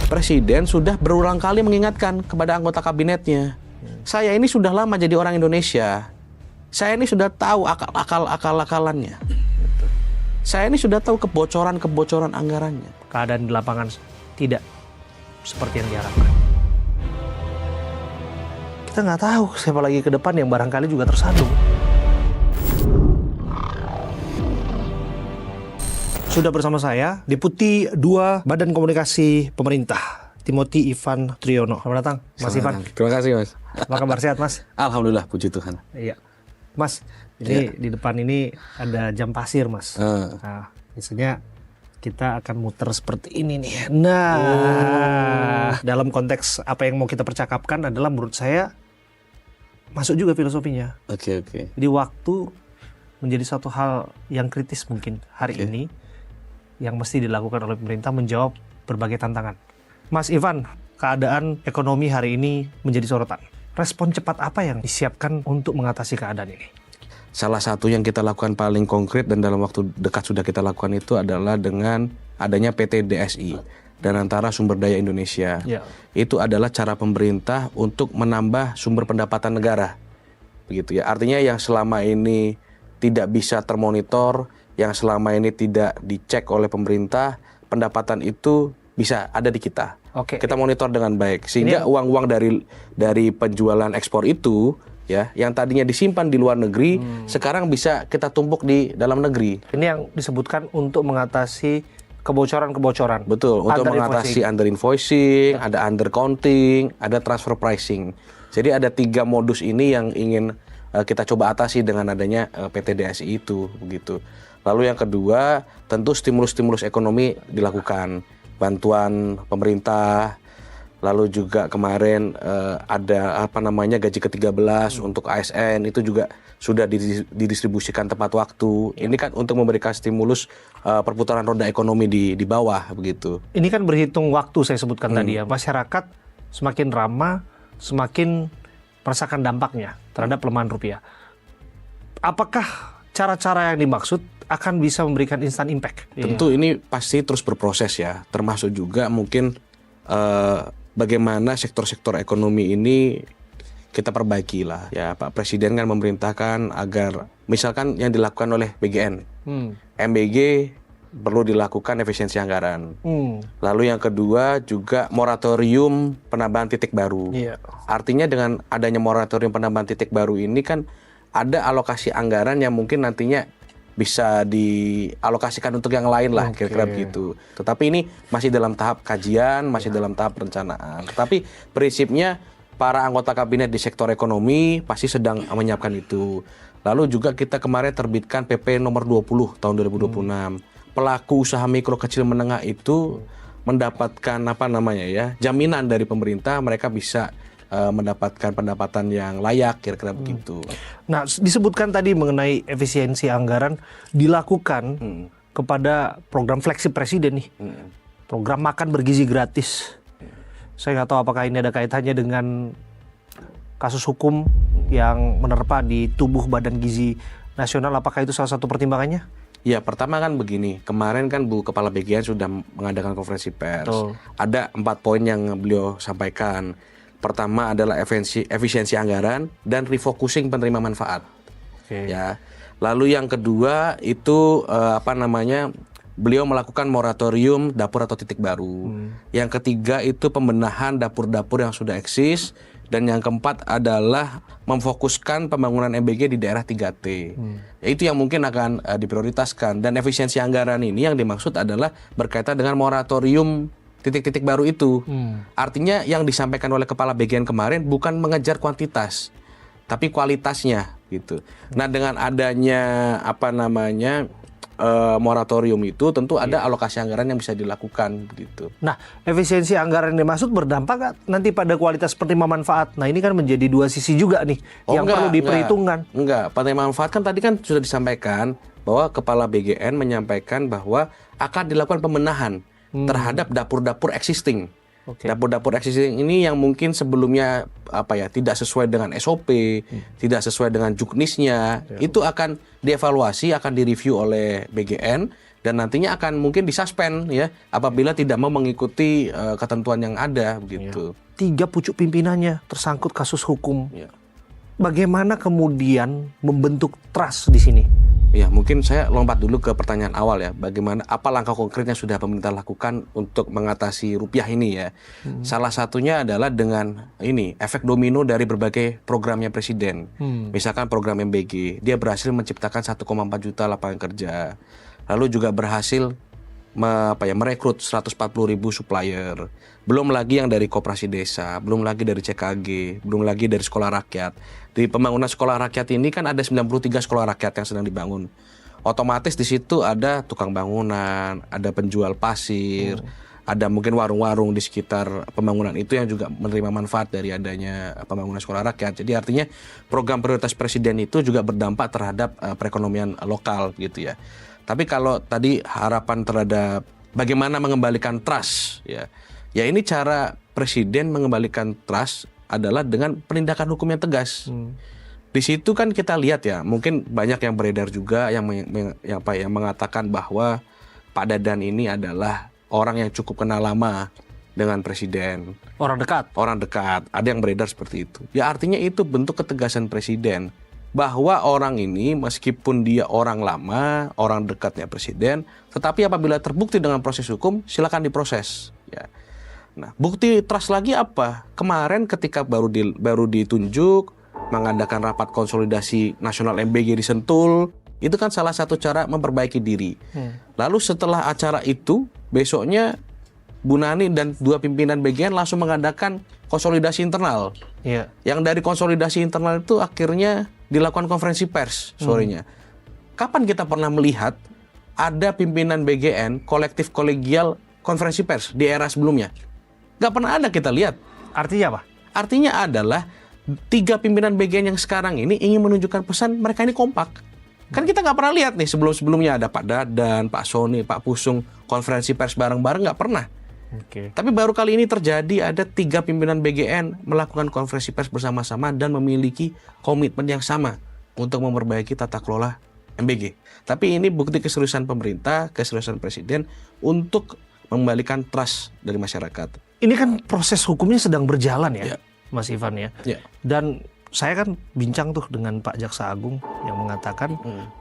Presiden sudah berulang kali mengingatkan kepada anggota kabinetnya. Saya ini sudah lama jadi orang Indonesia. Saya ini sudah tahu akal-akalannya. Saya ini sudah tahu kebocoran anggarannya. Keadaan di lapangan tidak seperti yang diharapkan. Kita nggak tahu siapa lagi ke depan yang barangkali juga tersandung. Sudah bersama saya, Deputi 2 Badan Komunikasi Pemerintah, Timothy Ivan Triono. Selamat datang, Mas Ivan. Terima kasih, Mas. Apa kabar, sehat, Mas? Alhamdulillah, puji Tuhan. Iya. Mas, ini di depan ini ada jam pasir, Mas. Nah, biasanya kita akan muter seperti ini nih. Nah, dalam konteks apa yang mau kita percakapkan adalah menurut saya masuk juga filosofinya. Oke. Jadi waktu menjadi satu hal yang kritis mungkin hari ini yang mesti dilakukan oleh pemerintah menjawab berbagai tantangan. Mas Ivan, keadaan ekonomi hari ini menjadi sorotan. Respon cepat apa yang disiapkan untuk mengatasi keadaan ini? Salah satu yang kita lakukan paling konkret dan dalam waktu dekat sudah kita lakukan itu adalah dengan adanya PT DSI dan antara sumber daya Indonesia. Ya. Itu adalah cara pemerintah untuk menambah sumber pendapatan negara. Begitu ya. Artinya yang selama ini tidak bisa termonitor, yang selama ini tidak dicek oleh pemerintah, pendapatan itu bisa ada di kita. Oke. Kita monitor dengan baik sehingga uang-uang dari penjualan ekspor itu ya, yang tadinya disimpan di luar negeri sekarang bisa kita tumpuk di dalam negeri. Ini yang disebutkan untuk mengatasi kebocoran-kebocoran. Betul, untuk mengatasi under invoicing, ada under counting, ada transfer pricing. Jadi ada 3 modus ini yang ingin kita coba atasi dengan adanya PT DSI itu, begitu. Lalu yang kedua, tentu stimulus-stimulus ekonomi dilakukan, bantuan pemerintah. Lalu juga kemarin ada gaji ke-13 untuk ASN, itu juga sudah didistribusikan tepat waktu. Ini kan untuk memberikan stimulus perputaran roda ekonomi di bawah, begitu. Ini kan berhitung waktu saya sebutkan tadi ya. Masyarakat semakin ramah, semakin merasakan dampaknya terhadap pelemahan rupiah. Apakah cara-cara yang dimaksud akan bisa memberikan instant impact? Tentu ini pasti terus berproses ya. Termasuk juga mungkin bagaimana sektor-sektor ekonomi ini kita perbaiki lah. Ya, Pak Presiden kan memerintahkan agar misalkan yang dilakukan oleh BGN, MBG perlu dilakukan efisiensi anggaran. Lalu yang kedua juga moratorium penambahan titik baru. Artinya dengan adanya moratorium penambahan titik baru ini kan ada alokasi anggaran yang mungkin nantinya bisa dialokasikan untuk yang lain lah, kira-kira begitu. Tetapi ini masih dalam tahap kajian, masih dalam tahap perencanaan. Tetapi prinsipnya para anggota kabinet di sektor ekonomi pasti sedang menyiapkan itu. Lalu juga kita kemarin terbitkan PP nomor 20 tahun 2026. Pelaku usaha mikro kecil menengah itu mendapatkan jaminan dari pemerintah, mereka bisa mendapatkan pendapatan yang layak, kira-kira begitu. Nah, disebutkan tadi mengenai efisiensi anggaran dilakukan kepada program flagship Presiden nih. Program makan bergizi gratis. Saya nggak tahu apakah ini ada kaitannya dengan kasus hukum yang menerpa di tubuh Badan Gizi Nasional. Apakah itu salah satu pertimbangannya? Ya, pertama kan begini, kemarin kan Bu Kepala BGN sudah mengadakan konferensi pers. Ada 4 poin yang beliau sampaikan. Pertama adalah efisiensi anggaran dan refocusing penerima manfaat. Ya. Lalu yang kedua itu beliau melakukan moratorium dapur atau titik baru. Yang ketiga itu pembenahan dapur-dapur yang sudah eksis. Dan yang keempat adalah memfokuskan pembangunan MBG di daerah 3T. Itu yang mungkin akan diprioritaskan. Dan efisiensi anggaran ini yang dimaksud adalah berkaitan dengan moratorium titik-titik baru itu. Artinya yang disampaikan oleh Kepala BGN kemarin bukan mengejar kuantitas, tapi kualitasnya gitu. Nah, dengan adanya moratorium itu tentu ada alokasi anggaran yang bisa dilakukan gitu. Nah, efisiensi anggaran yang dimaksud berdampak nanti pada kualitas penerima manfaat. Nah, ini kan menjadi 2 sisi juga nih perlu diperhitungkan. Enggak, penerima manfaat kan tadi kan sudah disampaikan bahwa Kepala BGN menyampaikan bahwa akan dilakukan pembenahan terhadap dapur-dapur existing. Dapur-dapur existing ini yang mungkin sebelumnya tidak sesuai dengan SOP, tidak sesuai dengan juknisnya, itu akan dievaluasi, akan direview oleh BGN dan nantinya akan mungkin disuspend ya apabila tidak mau mengikuti ketentuan yang ada begitu. 3 pucuk pimpinannya tersangkut kasus hukum. Ya. Bagaimana kemudian membentuk trust di sini? Ya, mungkin saya lompat dulu ke pertanyaan awal ya. Bagaimana, apa langkah konkret yang sudah pemerintah lakukan untuk mengatasi rupiah ini ya? Salah satunya adalah dengan ini, efek domino dari berbagai programnya Presiden. Misalkan program MBG, dia berhasil menciptakan 1,4 juta lapangan kerja. Lalu juga berhasil merekrut 140.000 supplier. Belum lagi yang dari koperasi desa, belum lagi dari CKG, belum lagi dari sekolah rakyat. Di pembangunan sekolah rakyat ini kan ada 93 sekolah rakyat yang sedang dibangun. Otomatis di situ ada tukang bangunan, ada penjual pasir, ada mungkin warung-warung di sekitar pembangunan itu yang juga menerima manfaat dari adanya pembangunan sekolah rakyat. Jadi artinya program prioritas Presiden itu juga berdampak terhadap perekonomian lokal gitu ya. Tapi kalau tadi harapan terhadap bagaimana mengembalikan trust ya ini cara Presiden mengembalikan trust adalah dengan penindakan hukum yang tegas. Di situ kan kita lihat ya, mungkin banyak yang beredar juga yang mengatakan bahwa Pak Dadan ini adalah orang yang cukup kenal lama dengan Presiden. Orang dekat. Ada yang beredar seperti itu. Ya artinya itu bentuk ketegasan Presiden bahwa orang ini meskipun dia orang lama, orang dekatnya Presiden, tetapi apabila terbukti dengan proses hukum, silakan diproses. Ya. Nah, bukti trust lagi apa? Kemarin ketika baru ditunjuk mengadakan rapat konsolidasi nasional MBG di Sentul, itu kan salah satu cara memperbaiki diri. Lalu setelah acara itu, besoknya Bu Nani dan 2 pimpinan BGN langsung mengadakan konsolidasi internal. Yeah. Yang dari konsolidasi internal itu akhirnya dilakukan konferensi pers sorenya. Kapan kita pernah melihat ada pimpinan BGN kolektif kolegial konferensi pers di era sebelumnya? Gak pernah ada kita lihat. Artinya apa? Artinya adalah 3 pimpinan BGN yang sekarang ini ingin menunjukkan pesan mereka ini kompak. Kan kita gak pernah lihat nih sebelum-sebelumnya ada Pak Dadan, Pak Sony, Pak Pusung konferensi pers bareng-bareng, gak pernah. Okay. Tapi baru kali ini terjadi ada 3 pimpinan BGN melakukan konferensi pers bersama-sama dan memiliki komitmen yang sama untuk memperbaiki tata kelola MBG. Tapi ini bukti keseriusan pemerintah, keseriusan Presiden untuk mengembalikan trust dari masyarakat. Ini kan proses hukumnya sedang berjalan ya, Mas Ivan ya. Dan saya kan bincang tuh dengan Pak Jaksa Agung yang mengatakan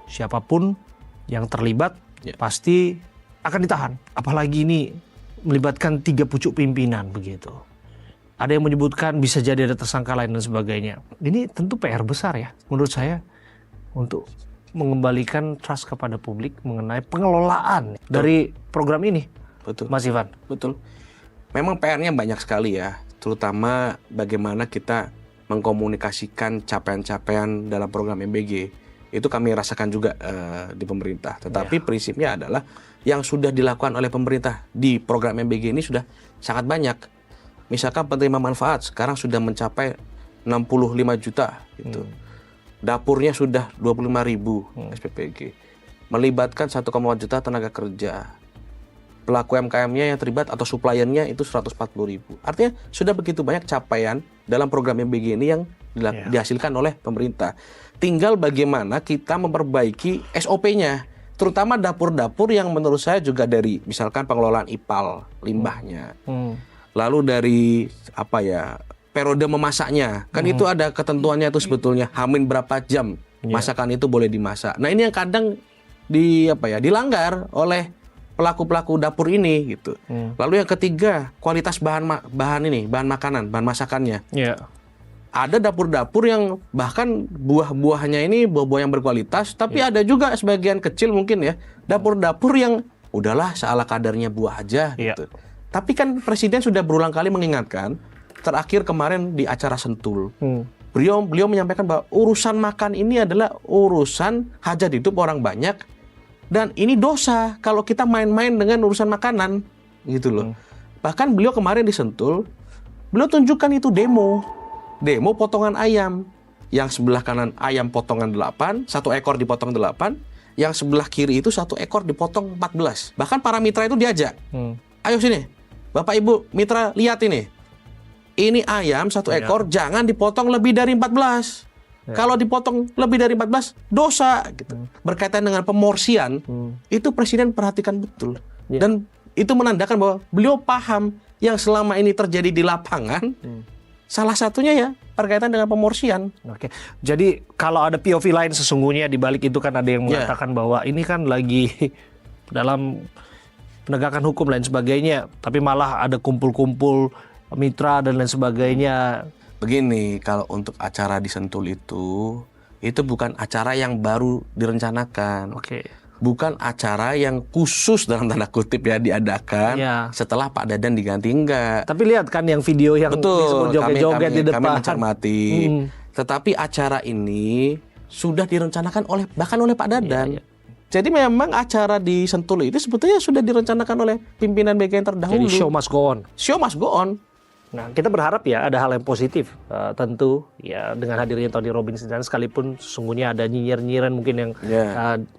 siapapun yang terlibat pasti akan ditahan. Apalagi ini melibatkan 3 pucuk pimpinan begitu. Ada yang menyebutkan bisa jadi ada tersangka lain dan sebagainya. Ini tentu PR besar ya menurut saya untuk mengembalikan trust kepada publik mengenai pengelolaan dari program ini. Betul. Mas Ivan. Betul. Memang PR-nya banyak sekali ya, terutama bagaimana kita mengkomunikasikan capaian-capaian dalam program MBG. Itu kami rasakan juga di pemerintah. Tetapi prinsipnya adalah yang sudah dilakukan oleh pemerintah di program MBG ini sudah sangat banyak. Misalkan penerima manfaat sekarang sudah mencapai 65 juta gitu. Dapurnya sudah 25.000 SPPG. Melibatkan 1,4 juta tenaga kerja. Pelaku UMKM-nya yang terlibat atau suppliernya itu 140.000. Artinya sudah begitu banyak capaian dalam program MBG ini yang dihasilkan oleh pemerintah. Tinggal bagaimana kita memperbaiki SOP-nya, terutama dapur-dapur yang menurut saya juga dari misalkan pengelolaan IPAL limbahnya. Lalu dari periode memasaknya. Kan itu ada ketentuannya itu sebetulnya hamin berapa jam masakan itu boleh dimasak. Nah, ini yang kadang dilanggar oleh pelaku-pelaku dapur ini gitu. Lalu yang ketiga, kualitas bahan makanan, bahan masakannya. Ada dapur-dapur yang bahkan buah-buahnya ini buah-buah yang berkualitas, tapi ada juga sebagian kecil mungkin ya, dapur-dapur yang udahlah seala kadarnya buah aja gitu. Tapi kan Presiden sudah berulang kali mengingatkan, terakhir kemarin di acara Sentul. Beliau menyampaikan bahwa urusan makan ini adalah urusan hajat hidup orang banyak. Dan ini dosa kalau kita main-main dengan urusan makanan gitu loh. Bahkan beliau kemarin di Sentul, beliau tunjukkan itu demo potongan ayam. Yang sebelah kanan ayam potongan 8, 1 ekor dipotong 8, yang sebelah kiri itu 1 ekor dipotong 14. Bahkan para mitra itu diajak. Ayo sini, Bapak Ibu mitra lihat ini. Ini ayam 1 ekor jangan dipotong lebih dari 14. Kalau dipotong lebih dari 14 dosa gitu. Berkaitan dengan pemorsian, itu presiden perhatikan betul. Dan itu menandakan bahwa beliau paham yang selama ini terjadi di lapangan. Salah satunya ya berkaitan dengan pemorsian. Oke. Jadi kalau ada POV lain sesungguhnya di balik itu kan ada yang mengatakan bahwa ini kan lagi dalam penegakan hukum lain sebagainya, tapi malah ada kumpul-kumpul mitra dan lain sebagainya. Begini, kalau untuk acara di Sentul itu bukan acara yang baru direncanakan. Oke. Bukan acara yang khusus dalam tanda kutip ya diadakan setelah Pak Dadan diganti, enggak. Tapi lihat kan yang video yang disebut joget-joget di depan. Kami mencermati. Tetapi acara ini sudah direncanakan bahkan oleh Pak Dadan. Jadi memang acara di Sentul itu sebetulnya sudah direncanakan oleh pimpinan BKN terdahulu. Jadi show must go on. Show must go on. Nah, kita berharap ya ada hal yang positif tentu ya dengan hadirnya Tony Robinson, dan sekalipun sesungguhnya ada nyinyir-nyinyiran mungkin yang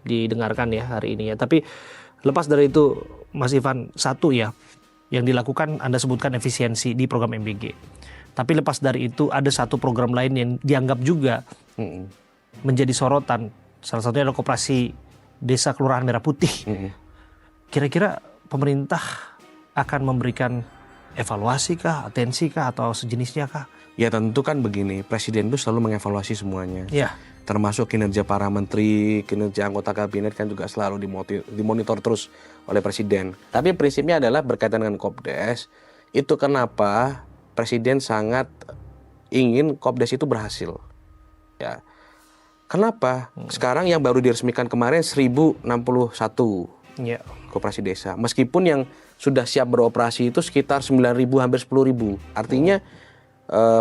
didengarkan ya hari ini ya. Tapi lepas dari itu Mas Ivan, satu ya yang dilakukan Anda sebutkan efisiensi di program MBG. Tapi lepas dari itu ada satu program lain yang dianggap juga menjadi sorotan. Salah satunya adalah Koperasi Desa Kelurahan Merah Putih. Kira-kira pemerintah akan memberikan evaluasi kah, atensi kah, atau sejenisnya kah? Ya tentu kan begini, Presiden itu selalu mengevaluasi semuanya. Ya. Termasuk kinerja para menteri, kinerja anggota kabinet kan juga selalu dimonitor terus oleh Presiden. Tapi prinsipnya adalah berkaitan dengan Kopdes, itu kenapa Presiden sangat ingin Kopdes itu berhasil. Ya. Kenapa? Sekarang yang baru diresmikan kemarin 1061 Koperasi Desa. Meskipun yang sudah siap beroperasi itu sekitar 9.000 hampir 10.000. Artinya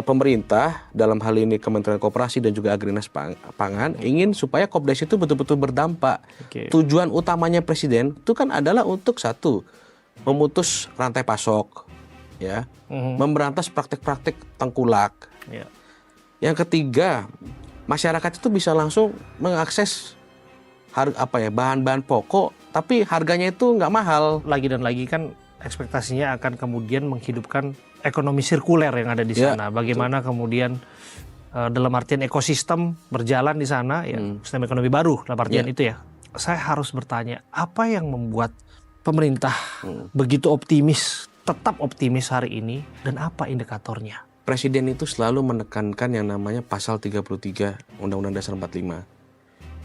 pemerintah dalam hal ini Kementerian Koperasi dan juga Agrinas Pangan ingin supaya Kopdes itu betul-betul berdampak. Tujuan utamanya Presiden itu kan adalah untuk satu, memutus rantai pasok, ya, memberantas praktik-praktik tengkulak. Yang ketiga, masyarakat itu bisa langsung mengakses bahan-bahan pokok, tapi harganya itu nggak mahal. Lagi dan lagi kan ekspektasinya akan kemudian menghidupkan ekonomi sirkuler yang ada di sana. Bagaimana kemudian dalam artian ekosistem berjalan di sana, ya, sistem ekonomi baru dalam artian itu ya. Saya harus bertanya, apa yang membuat pemerintah begitu optimis, tetap optimis hari ini, dan apa indikatornya? Presiden itu selalu menekankan yang namanya pasal 33 Undang-Undang Dasar 45.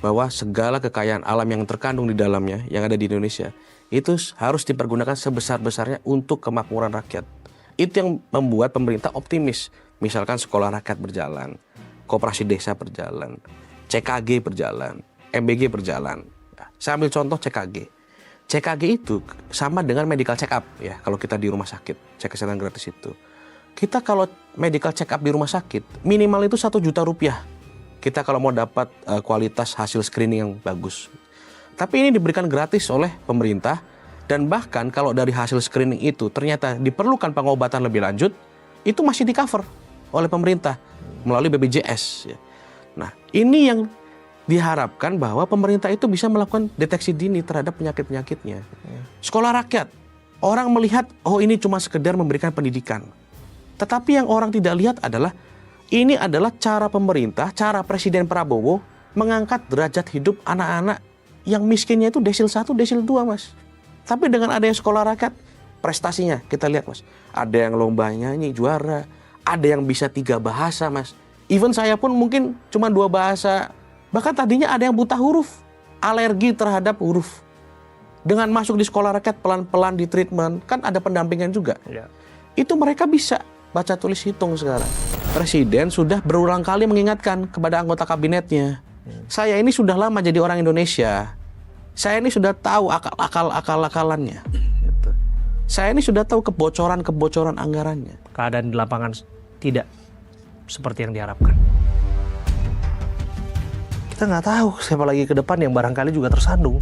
Bahwa segala kekayaan alam yang terkandung di dalamnya, yang ada di Indonesia, itu harus dipergunakan sebesar-besarnya untuk kemakmuran rakyat. Itu yang membuat pemerintah optimis. Misalkan sekolah rakyat berjalan, koperasi desa berjalan, CKG berjalan, MBG berjalan. Saya ambil contoh CKG. CKG itu sama dengan medical check up ya, kalau kita di rumah sakit, cek kesehatan gratis itu. Kita kalau medical check up di rumah sakit, minimal itu 1 juta rupiah. Kita kalau mau dapat kualitas hasil screening yang bagus. Tapi ini diberikan gratis oleh pemerintah, dan bahkan kalau dari hasil screening itu ternyata diperlukan pengobatan lebih lanjut, itu masih di-cover oleh pemerintah melalui BPJS. Nah, ini yang diharapkan bahwa pemerintah itu bisa melakukan deteksi dini terhadap penyakit-penyakitnya. Sekolah rakyat, orang melihat, oh ini cuma sekedar memberikan pendidikan. Tetapi yang orang tidak lihat adalah ini adalah cara pemerintah, cara Presiden Prabowo mengangkat derajat hidup anak-anak yang miskinnya itu desil 1, desil 2, Mas. Tapi dengan adanya sekolah rakyat, prestasinya kita lihat, Mas. Ada yang lomba nyanyi juara, ada yang bisa 3 bahasa, Mas. Even saya pun mungkin cuma 2 bahasa. Bahkan tadinya ada yang buta huruf, alergi terhadap huruf. Dengan masuk di sekolah rakyat, pelan-pelan di treatment, kan ada pendampingan juga. Itu mereka bisa baca tulis hitung sekarang. Presiden sudah berulang kali mengingatkan kepada anggota kabinetnya. Saya ini sudah lama jadi orang Indonesia. Saya ini sudah tahu akal-akalannya. Saya ini sudah tahu kebocoran anggarannya. Keadaan di lapangan tidak seperti yang diharapkan. Kita nggak tahu siapa lagi ke depan yang barangkali juga tersandung.